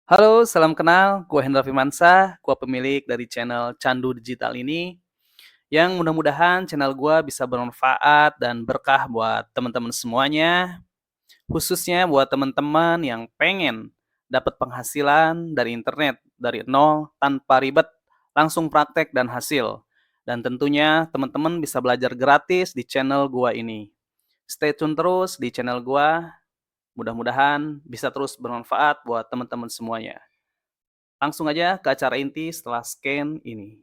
Halo, salam kenal. Gue Hendra Firmansyah, gue pemilik dari channel Candu Digital ini, yang mudah-mudahan channel gue bisa bermanfaat dan berkah buat teman-teman semuanya, khususnya buat teman-teman yang pengen dapat penghasilan dari internet dari nol tanpa ribet, langsung praktek dan hasil. Dan tentunya teman-teman bisa belajar gratis di channel gue ini. Stay tune terus di channel gue, mudah-mudahan bisa terus bermanfaat buat teman-teman semuanya. Langsung aja ke acara inti setelah scan ini.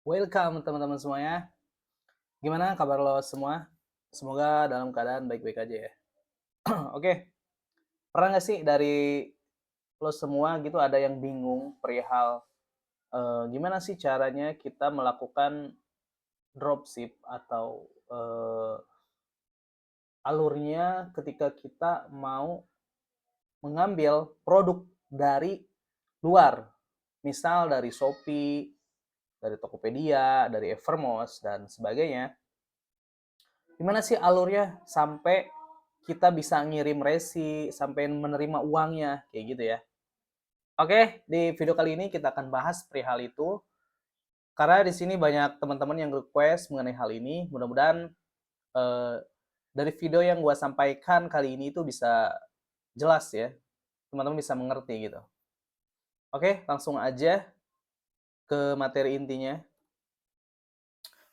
Welcome teman-teman semuanya. Gimana kabar lo semua? Semoga dalam keadaan baik-baik aja ya. Oke, pernah nggak sih dari lo semua gitu ada yang bingung perihal gimana sih caranya kita melakukan dropship atau alurnya ketika kita mau mengambil produk dari luar, misal dari Shopee, dari Tokopedia, dari Evermost dan sebagainya. Gimana sih alurnya sampai kita bisa ngirim resi, sampai menerima uangnya, kayak gitu ya. Oke, di video kali ini kita akan bahas perihal itu. Karena di sini banyak teman-teman yang request mengenai hal ini. Mudah-mudahan eh, dari video yang gue sampaikan kali ini itu bisa jelas ya. Teman-teman bisa mengerti gitu. Oke, langsung aja ke materi intinya.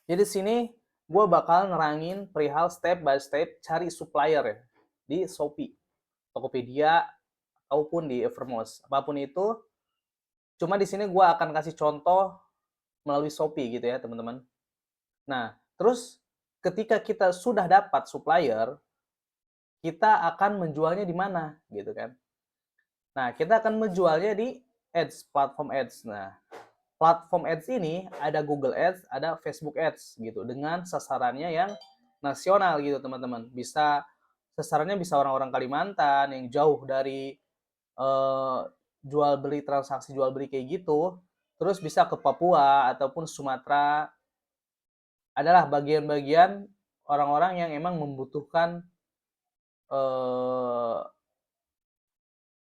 Jadi di sini gue bakal nerangin perihal step by step cari supplier ya di Shopee, Tokopedia, ataupun di Evermost. Apapun itu, cuma di sini gue akan kasih contoh melalui Shopee gitu ya teman-teman. Nah, terus ketika kita sudah dapat supplier, kita akan menjualnya di mana gitu kan. Nah, kita akan menjualnya di Ads, platform Ads. Nah, platform Ads ini ada Google Ads, ada Facebook Ads gitu dengan sasarannya yang nasional gitu teman-teman. Bisa sasarannya bisa orang-orang Kalimantan yang jauh dari eh, jual beli transaksi jual beli kayak gitu, terus bisa ke Papua ataupun Sumatera, adalah bagian-bagian orang-orang yang emang membutuhkan eh,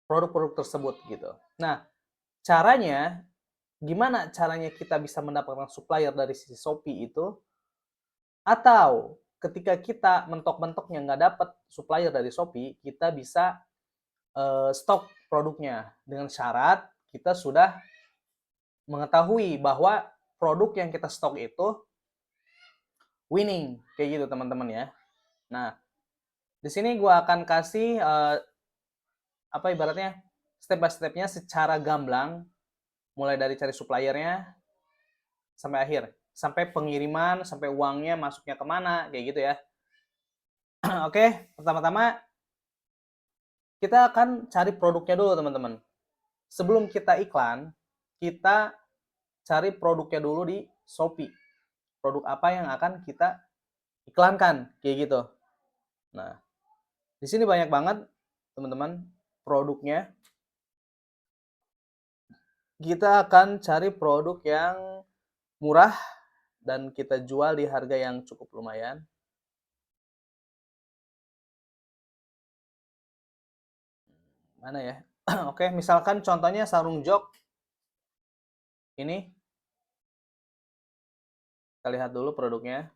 produk-produk tersebut gitu. Nah, caranya gimana caranya kita bisa mendapatkan supplier dari sisi Shopee itu, atau ketika kita mentok-mentoknya nggak dapat supplier dari Shopee, kita bisa stok produknya dengan syarat kita sudah mengetahui bahwa produk yang kita stok itu winning, kayak gitu teman-teman ya. Nah, di sini gue akan kasih apa ibaratnya step by stepnya secara gamblang, mulai dari cari suppliernya sampai akhir, sampai pengiriman, sampai uangnya masuknya kemana, kayak gitu ya. Oke, pertama-tama kita akan cari produknya dulu teman-teman. Sebelum kita iklan, kita cari produknya dulu di Shopee. Produk apa yang akan kita iklankan, kayak gitu. Nah, di sini banyak banget teman-teman produknya. Kita akan cari produk yang murah dan kita jual di harga yang cukup lumayan. Mana ya? Oke, misalkan contohnya sarung jok ini. Kita lihat dulu produknya.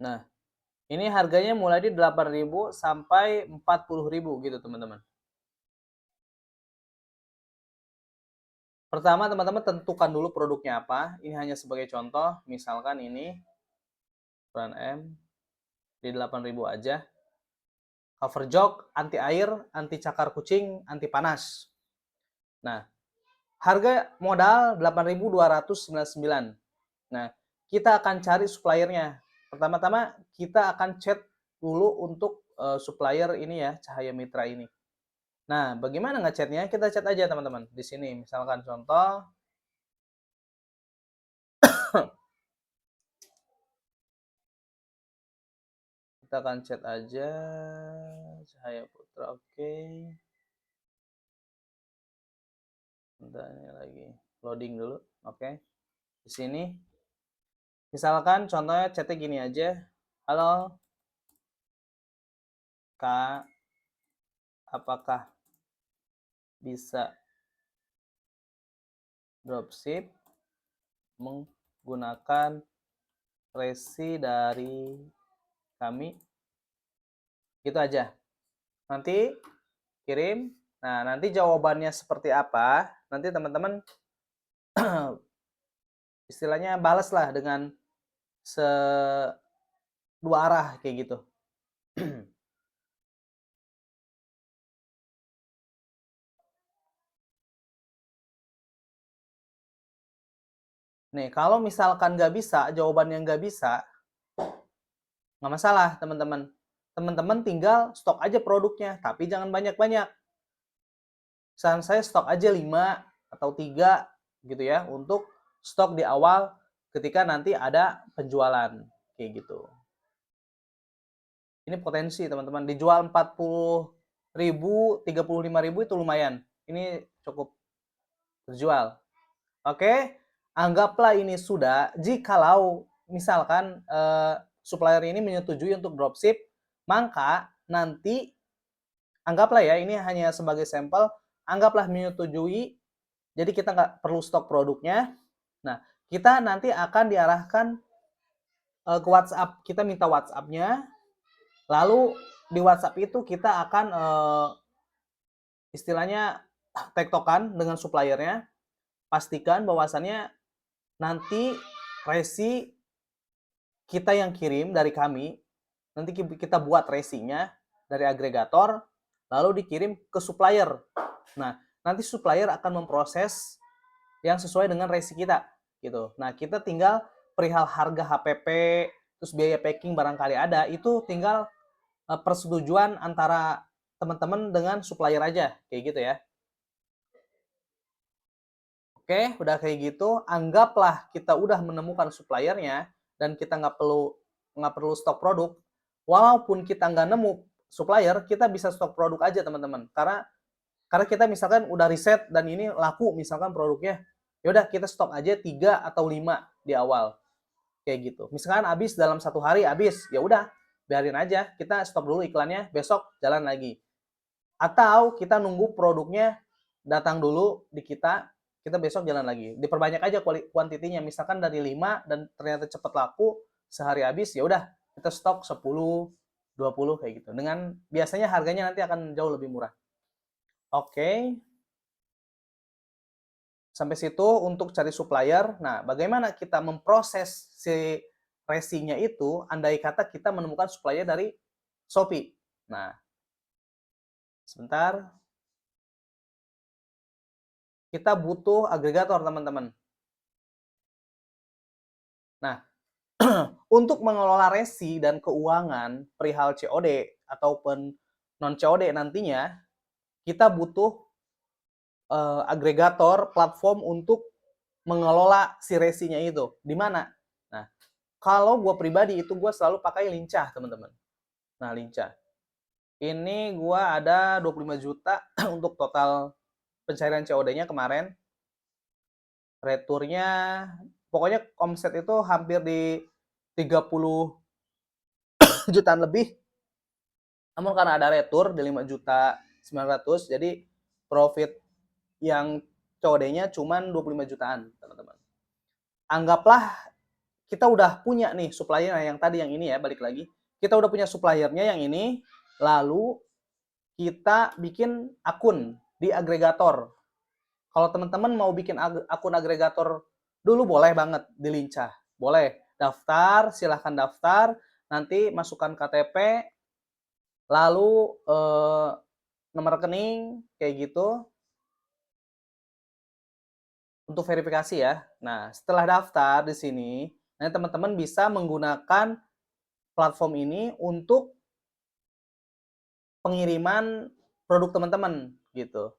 Nah, ini harganya mulai di 8.000 sampai 40.000 gitu, teman-teman. Pertama, teman-teman tentukan dulu produknya apa. Ini hanya sebagai contoh, misalkan ini brand M di 8.000 aja. Cover jok, anti air, anti cakar kucing, anti panas. Nah, harga modal 8.299. Nah, kita akan cari suppliernya. Pertama-tama kita akan chat dulu untuk supplier ini ya, Cahaya Mitra ini. Nah, bagaimana ngechatnya? Kita chat aja teman-teman. Di sini misalkan contoh, kita akan chat aja Cahaya Putra. Oke. Bentar, ini lagi loading dulu. Oke. Di sini Misalkan contohnya chatnya gini aja. Halo Kak, apakah bisa dropship menggunakan resi dari kami? Gitu aja. Nanti kirim. Nah, nanti jawabannya seperti apa? Nanti teman-teman istilahnya balas lah dengan dua arah kayak gitu. Nih, kalau misalkan nggak bisa, jawabannya nggak bisa, nggak masalah teman-teman. Teman-teman tinggal stok aja produknya, tapi jangan banyak-banyak. Saran saya stok aja 5 atau 3 gitu ya, untuk stok di awal ketika nanti ada penjualan kayak gitu. Ini potensi teman-teman, dijual 40.000, 35.000 itu lumayan. Ini cukup terjual. Oke, anggaplah ini sudah. Jikalau misalkan supplier ini menyetujui untuk dropship, maka nanti anggaplah ya, ini hanya sebagai sampel, anggaplah menyetujui, jadi kita nggak perlu stok produknya. Nah, kita nanti akan diarahkan ke WhatsApp, kita minta WhatsApp-nya, lalu di WhatsApp itu kita akan istilahnya tektokan dengan suppliernya, pastikan bahwasannya nanti resi kita yang kirim dari kami, nanti kita buat resinya dari agregator, lalu dikirim ke supplier. Nah, nanti supplier akan memproses yang sesuai dengan resi kita, gitu. Nah, kita tinggal perihal harga HPP, terus biaya packing barangkali ada, itu tinggal persetujuan antara teman-teman dengan supplier aja, kayak gitu ya. Oke, udah kayak gitu, anggaplah kita udah menemukan suppliernya dan kita nggak perlu stok produk. Walaupun kita nggak nemu supplier, kita bisa stok produk aja teman-teman. Karena kita misalkan udah riset dan ini laku misalkan produknya, ya udah kita stok aja 3 atau 5 di awal kayak gitu. Misalkan habis dalam 1 hari habis, ya udah biarin aja, kita stop dulu iklannya, besok jalan lagi. Atau kita nunggu produknya datang dulu di kita besok jalan lagi. Diperbanyak aja kuantitinya. Misalkan dari 5 dan ternyata cepat laku, sehari habis, ya udah kita stok 10, 20 kayak gitu. Dengan biasanya harganya nanti akan jauh lebih murah. Oke. Sampai situ untuk cari supplier. Nah, bagaimana kita memproses si resinya itu andai kata kita menemukan supplier dari Shopee. Nah, sebentar. Kita butuh agregator, teman-teman. Nah, untuk mengelola resi dan keuangan perihal COD ataupun non COD nantinya, kita butuh agregator platform untuk mengelola si resinya itu. Di mana? Nah, kalau gue pribadi itu gue selalu pakai Lincah, teman-teman. Nah, Lincah. Ini gue ada 25 juta untuk total pencairan COD-nya kemarin. Returnya, pokoknya omset itu hampir di 30 jutaan lebih. Namun karena ada retur di 5 juta 900, jadi profit yang COD-nya cuma 25 jutaan, teman-teman. Anggaplah kita udah punya nih supplier yang tadi yang ini ya, balik lagi. Kita udah punya suppliernya yang ini, lalu kita bikin akun di agregator. Kalau teman-teman mau bikin akun agregator dulu boleh banget di Lincah. Boleh. Daftar, silahkan daftar, nanti masukkan KTP, lalu nomor rekening kayak gitu untuk verifikasi ya. Nah, setelah daftar di sini, nanti teman-teman bisa menggunakan platform ini untuk pengiriman produk teman-teman gitu.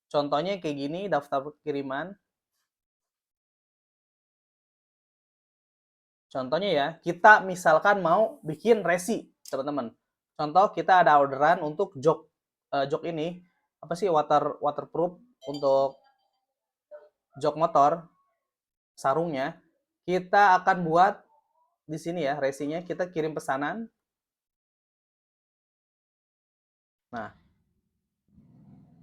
Contohnya kayak gini, daftar kiriman. Contohnya ya, kita misalkan mau bikin resi, teman-teman. Contoh kita ada orderan untuk jok ini, apa sih, waterproof untuk jok motor, sarungnya. Kita akan buat di sini ya, resinya kita kirim pesanan. Nah,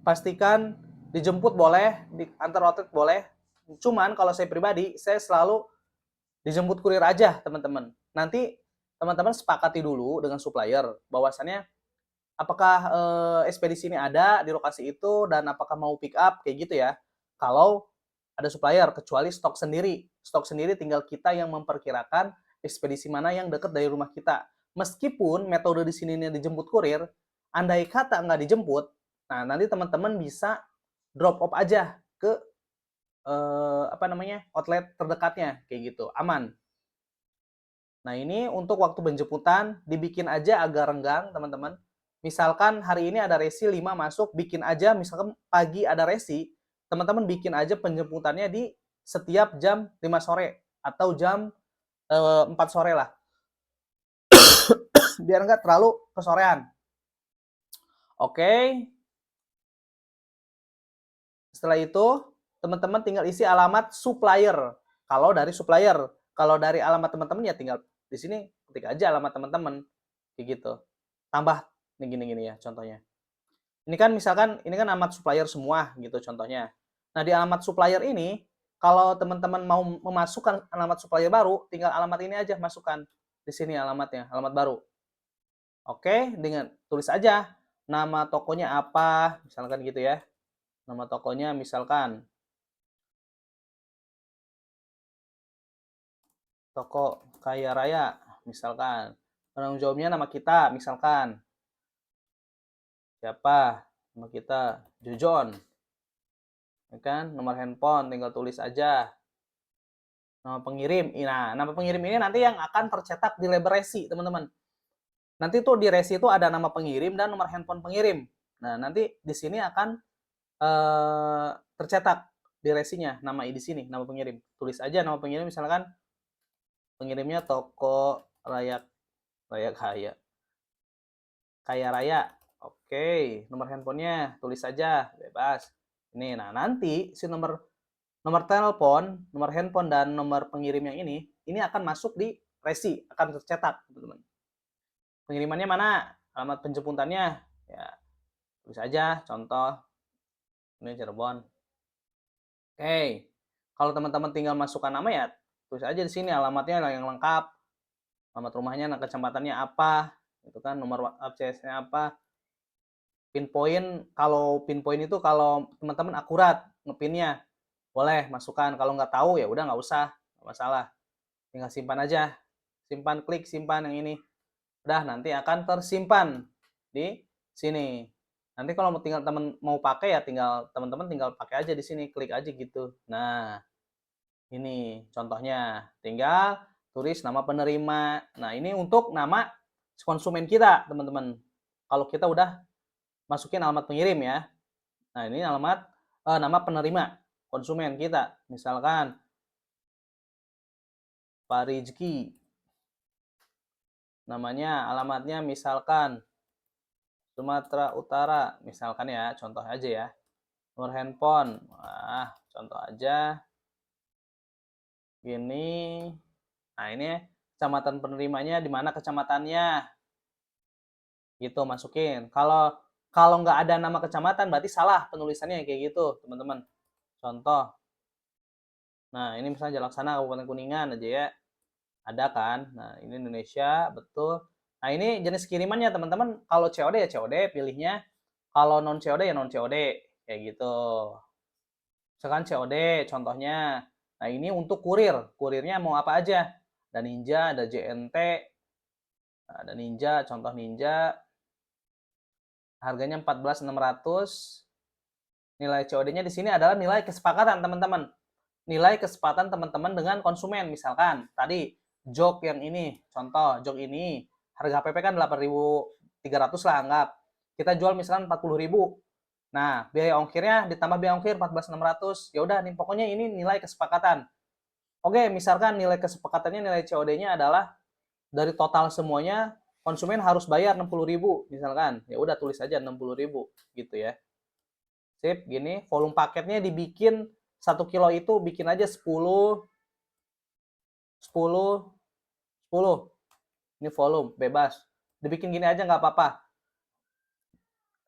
pastikan dijemput boleh, antar outlet boleh. Cuman kalau saya pribadi, saya selalu dijemput kurir aja, teman-teman. Nanti teman-teman sepakati dulu dengan supplier bahwasannya apakah ekspedisi ini ada di lokasi itu dan apakah mau pick up kayak gitu ya. Kalau ada supplier, kecuali stok sendiri tinggal kita yang memperkirakan ekspedisi mana yang dekat dari rumah kita. Meskipun metode di sini dijemput kurir, andai kata nggak dijemput, nah nanti teman-teman bisa drop off aja ke outlet terdekatnya kayak gitu, aman. Nah, ini untuk waktu penjemputan dibikin aja agak renggang, teman-teman. Misalkan hari ini ada resi 5 masuk, bikin aja misalkan pagi ada resi, teman-teman bikin aja penjemputannya di setiap jam 5 sore atau jam 4 sore lah. Biar nggak terlalu kesorean. Oke. Setelah itu, teman-teman tinggal isi alamat supplier. Kalau dari supplier, kalau dari alamat teman-teman ya tinggal di sini ketik aja alamat teman-teman. Kayak gitu. Tambah nih gini-gini ya contohnya. Ini kan misalkan ini kan alamat supplier semua gitu contohnya. Nah, di alamat supplier ini kalau teman-teman mau memasukkan alamat supplier baru, tinggal alamat ini aja masukkan. Di sini alamatnya, alamat baru. Oke, dengan tulis aja nama tokonya apa, misalkan gitu ya. Nama tokonya misalkan toko Kaya Raya, misalkan. Penanggung jawabnya nama kita, misalkan. Siapa? Nama kita Jujon. Ya kan? Nomor handphone tinggal tulis aja. Nama pengirim. Nah, nama pengirim ini nanti yang akan tercetak di label resi, teman-teman. Nanti tuh di resi itu ada nama pengirim dan nomor handphone pengirim. Nah, nanti di sini akan tercetak di resinya nama di sini, nama pengirim. Tulis aja nama pengirim misalkan pengirimnya toko Rayak Kaya. Kaya Raya. Oke, nomor handphonenya tulis saja, bebas. Ini, nah nanti si nomor telepon, nomor handphone dan nomor pengirim yang ini akan masuk di resi, akan tercetak, teman-teman. Pengirimannya mana? Alamat penjemputannya, ya tulis aja, contoh ini Cirebon. Oke, kalau teman-teman tinggal masukkan nama ya tulis aja di sini alamatnya yang lengkap, alamat rumahnya, nah kecamatannya apa, itu kan nomor CS-nya apa. Pinpoint, kalau pinpoint itu kalau teman-teman akurat ngepinnya boleh masukkan, kalau nggak tahu ya udah nggak usah, nggak masalah, tinggal simpan aja, simpan, klik simpan yang ini, udah nanti akan tersimpan di sini. Nanti kalau mau tinggal teman mau pakai ya tinggal teman-teman tinggal pakai aja di sini, klik aja gitu. Nah, ini contohnya, tinggal tulis nama penerima. Nah, ini untuk nama konsumen kita, teman-teman. Kalau kita udah masukin alamat pengirim ya. Nah, ini alamat nama penerima konsumen kita. Misalkan Pak Rizky. Namanya, alamatnya misalkan Sumatera Utara. Misalkan ya, contoh aja ya. Nomor handphone. Nah, contoh aja. Gini. Nah, ini kecamatan penerimanya di mana kecamatannya. Gitu, masukin. Kalau nggak ada nama kecamatan berarti salah penulisannya kayak gitu, teman-teman. Contoh. Nah, ini misalnya Jalaksana Kabupaten Kuningan aja ya. Ada kan? Nah, ini Indonesia, betul. Nah, ini jenis kirimannya, teman-teman. Kalau COD ya COD pilihnya. Kalau non COD ya non COD. Kayak gitu. Misalkan COD contohnya. Nah, ini untuk kurir. Kurirnya mau apa aja? Ada Ninja, ada JNT, ada Ninja, contoh Ninja. Harganya 14.600. Nilai COD-nya di sini adalah nilai kesepakatan, teman-teman. Nilai kesepakatan teman-teman dengan konsumen. Misalkan tadi jok yang ini, contoh jok ini harga PP kan 8.300 lah anggap. Kita jual misalkan 40.000. Nah, biaya ongkirnya ditambah biaya ongkir 14.600. Ya udah nih pokoknya ini nilai kesepakatan. Oke, misalkan nilai kesepakatannya nilai COD-nya adalah dari total semuanya konsumen harus bayar 60.000 misalkan. Ya udah tulis aja 60.000 gitu ya. Sip, gini, volume paketnya dibikin 1 kilo itu bikin aja 10, 10, 10. Ini volume, bebas. Dibikin gini aja nggak apa-apa.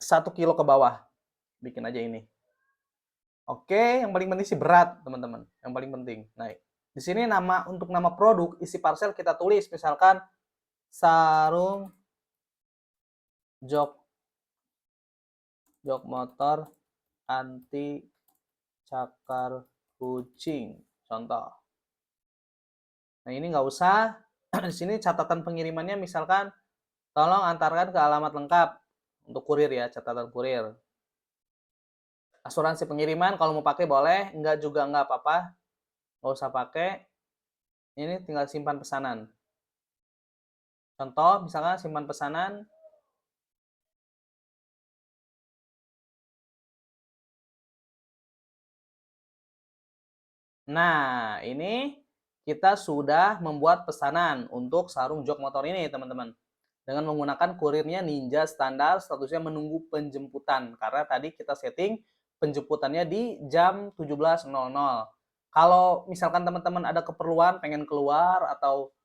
1 kilo ke bawah. Bikin aja ini. Oke, yang paling penting sih berat, teman-teman. Yang paling penting. Nah, di sini untuk nama produk, isi parcel kita tulis. Misalkan, sarung jok motor anti cakar kucing. Contoh. Nah, ini nggak usah. Di sini catatan pengirimannya misalkan, tolong antarkan ke alamat lengkap. Untuk kurir ya, catatan kurir. Asuransi pengiriman kalau mau pakai boleh, enggak juga enggak apa-apa. Nggak usah pakai. Ini tinggal simpan pesanan. Contoh, misalkan simpan pesanan. Nah, ini kita sudah membuat pesanan untuk sarung jok motor ini, teman-teman. Dengan menggunakan kurirnya Ninja standar, statusnya menunggu penjemputan. Karena tadi kita setting penjemputannya di jam 17.00. Kalau misalkan teman-teman ada keperluan, pengen keluar, atau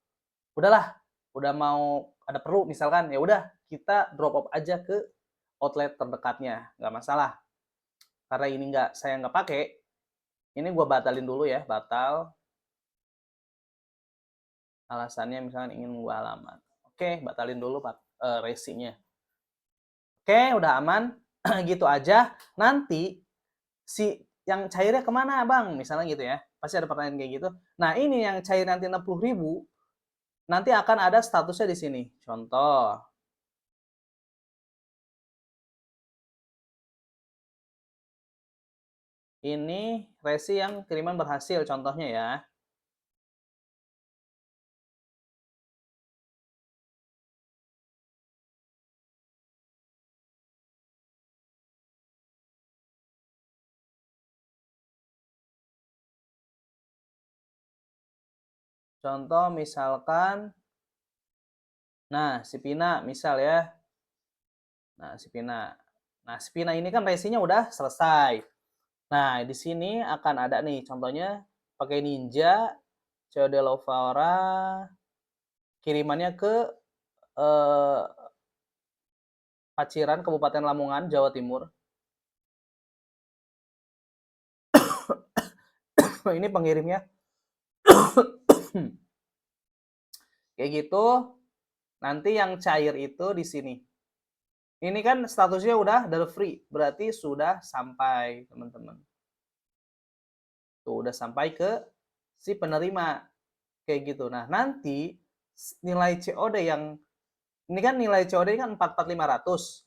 udahlah, udah mau ada perlu misalkan, ya udah kita drop off aja ke outlet terdekatnya, nggak masalah. Karena ini saya nggak pakai, ini gue batalin dulu ya, batal. Alasannya misalkan ingin mengubah alamat. Oke, batalin dulu resinya. Oke, udah aman. Gitu aja. Nanti si yang cairnya kemana bang? Misalnya gitu ya. Pasti ada pertanyaan kayak gitu. Nah ini yang cair nanti 60.000, nanti akan ada statusnya di sini. Contoh. Ini resi yang kiriman berhasil contohnya ya. Contoh misalkan, nah si Pina misal ya. Nah si Pina. Nah si Pina ini kan resinya udah selesai. Nah di sini akan ada nih contohnya pakai Ninja, COD Lovara, kirimannya ke eh, Paciran, Kabupaten Lamongan, Jawa Timur. Ini pengirimnya. Kayak gitu. Nanti yang cair itu di sini. Ini kan statusnya udah delivery, berarti sudah sampai, teman-teman. Tuh, udah sampai ke si penerima. Kayak gitu. Nah, nanti nilai COD yang ini kan nilai COD kan 44.500.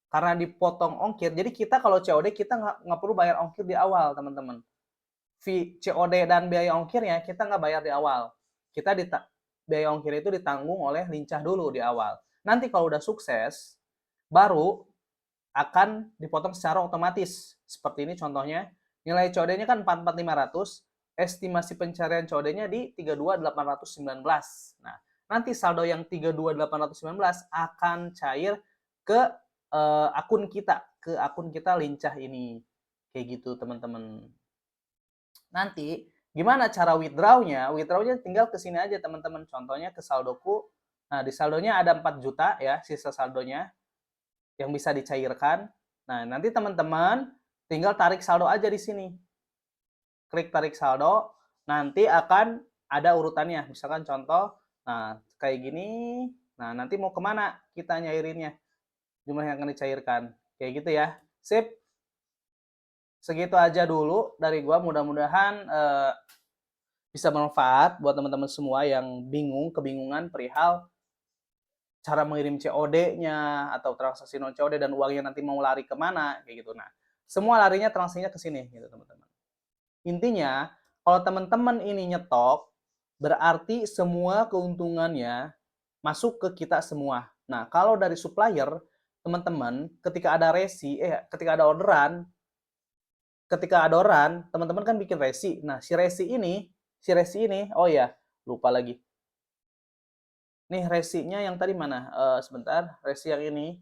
Karena dipotong ongkir, jadi kita kalau COD kita nggak perlu bayar ongkir di awal, teman-teman. Fee COD dan biaya ongkirnya kita nggak bayar di awal. Kita biaya ongkir itu ditanggung oleh Lincah dulu di awal. Nanti kalau udah sukses, baru akan dipotong secara otomatis. Seperti ini contohnya. Nilai COD-nya kan 44.500, estimasi pencarian COD-nya di 32.819. Nah, nanti saldo yang 32.819 akan cair ke akun kita Lincah ini. Kayak gitu, teman-teman. Nanti gimana cara withdraw-nya? Withdraw-nya tinggal ke sini aja, teman-teman. Contohnya ke saldoku. Nah, di saldonya ada 4 juta ya, sisa saldonya yang bisa dicairkan. Nah, nanti teman-teman tinggal tarik saldo aja di sini. Klik tarik saldo, nanti akan ada urutannya. Misalkan contoh, nah kayak gini. Nah, nanti mau kemana kita nyairinnya? Jumlah yang akan dicairkan. Kayak gitu ya. Sip. Segitu aja dulu dari gua. Mudah-mudahan bisa bermanfaat buat teman-teman semua yang kebingungan perihal cara mengirim COD-nya atau transaksi non COD dan uangnya nanti mau lari kemana kayak gitu. Nah, semua larinya transaksinya ke sini gitu teman-teman. Intinya, kalau teman-teman ini nyetok, berarti semua keuntungannya masuk ke kita semua. Nah, kalau dari supplier, teman-teman ketika ada ketika ada orderan, teman-teman kan bikin resi. Nah, si resi ini, oh ya, lupa lagi. Nih resinya yang tadi mana? Sebentar, resi yang ini.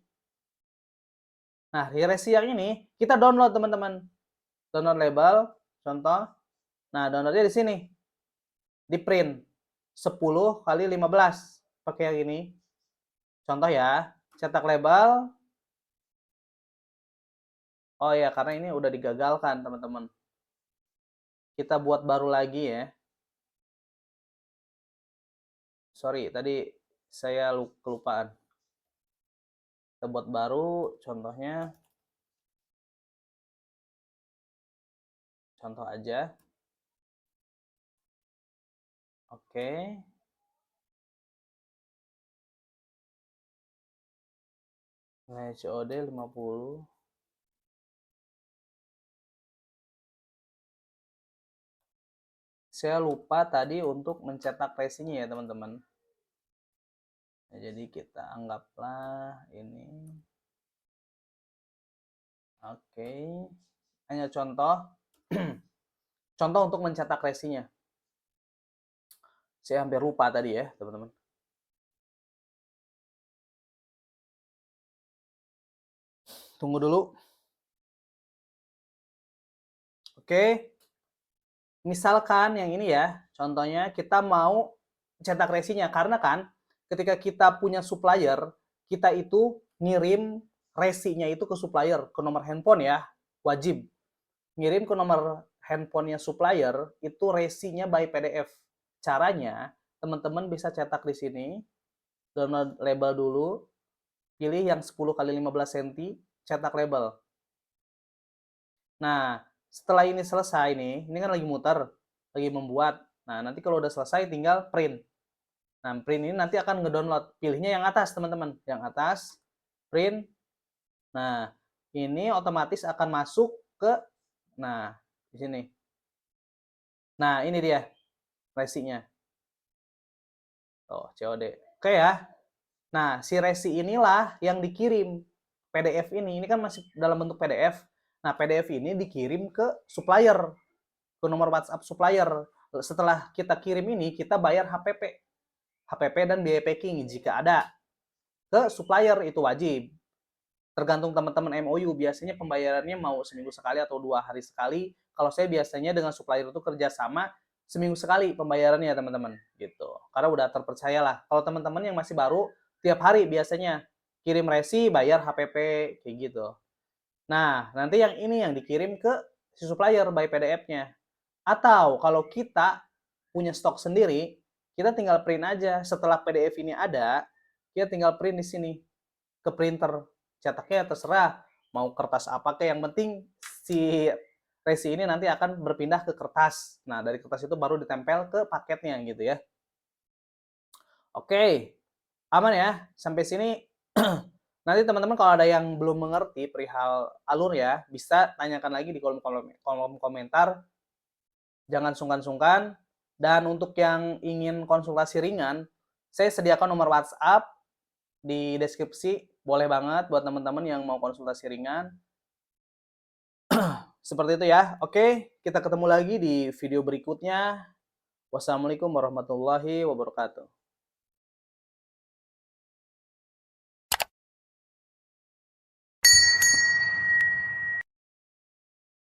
Nah, resi yang ini kita download, teman-teman. Download label, contoh. Nah, downloadnya di sini. Di print. 10 kali 15. Pakai yang ini. Contoh ya, cetak label. Oh ya, karena ini udah digagalkan, teman-teman. Kita buat baru lagi ya. Sorry, tadi saya kelupaan. Kita buat baru, contohnya. Contoh aja. Oke. Nilai COD 50. Saya lupa tadi untuk mencetak resinya ya, teman-teman. Nah, jadi kita anggaplah ini. Oke. Hanya contoh. Contoh untuk mencetak resinya. Saya hampir lupa tadi ya, teman-teman. Tunggu dulu. Oke. Misalkan yang ini ya, contohnya kita mau cetak resinya. Karena kan ketika kita punya supplier, kita itu ngirim resinya itu ke supplier, ke nomor handphone ya, wajib. Ngirim ke nomor handphonenya supplier, itu resinya by PDF. Caranya, teman-teman bisa cetak di sini, download label dulu, pilih yang 10 kali 15 cm, cetak label. Nah, setelah ini selesai nih, ini kan lagi muter, lagi membuat. Nah, nanti kalau udah selesai tinggal print. Nah, print ini nanti akan ngedownload. Pilihnya yang atas, teman-teman. Yang atas, print. Nah, ini otomatis akan masuk ke, nah, di sini. Nah, ini dia resinya. Oh, COD. Oke ya. Nah, si resi inilah yang dikirim. PDF ini kan masih dalam bentuk PDF. Nah, PDF ini dikirim ke supplier, ke nomor WhatsApp supplier. Setelah kita kirim ini, kita bayar HPP dan biaya packing jika ada ke supplier, itu wajib. Tergantung teman-teman MOU, biasanya pembayarannya mau seminggu sekali atau 2 hari sekali. Kalau saya biasanya dengan supplier itu kerjasama seminggu sekali pembayarannya, teman-teman, gitu. Karena udah terpercaya lah. Kalau teman-teman yang masih baru, tiap hari biasanya kirim resi, bayar HPP, kayak gitu. Nah, nanti yang ini yang dikirim ke si supplier by PDF-nya. Atau kalau kita punya stok sendiri, kita tinggal print aja. Setelah PDF ini ada, kita tinggal print di sini ke printer. Cetaknya terserah mau kertas apa ke, yang penting si resi ini nanti akan berpindah ke kertas. Nah, dari kertas itu baru ditempel ke paketnya gitu ya. Oke, aman ya sampai sini. Nanti teman-teman kalau ada yang belum mengerti perihal alur ya, bisa tanyakan lagi di kolom komentar. Jangan sungkan-sungkan. Dan untuk yang ingin konsultasi ringan, saya sediakan nomor WhatsApp di deskripsi. Boleh banget buat teman-teman yang mau konsultasi ringan. Seperti itu ya. Oke, kita ketemu lagi di video berikutnya. Wassalamualaikum warahmatullahi wabarakatuh.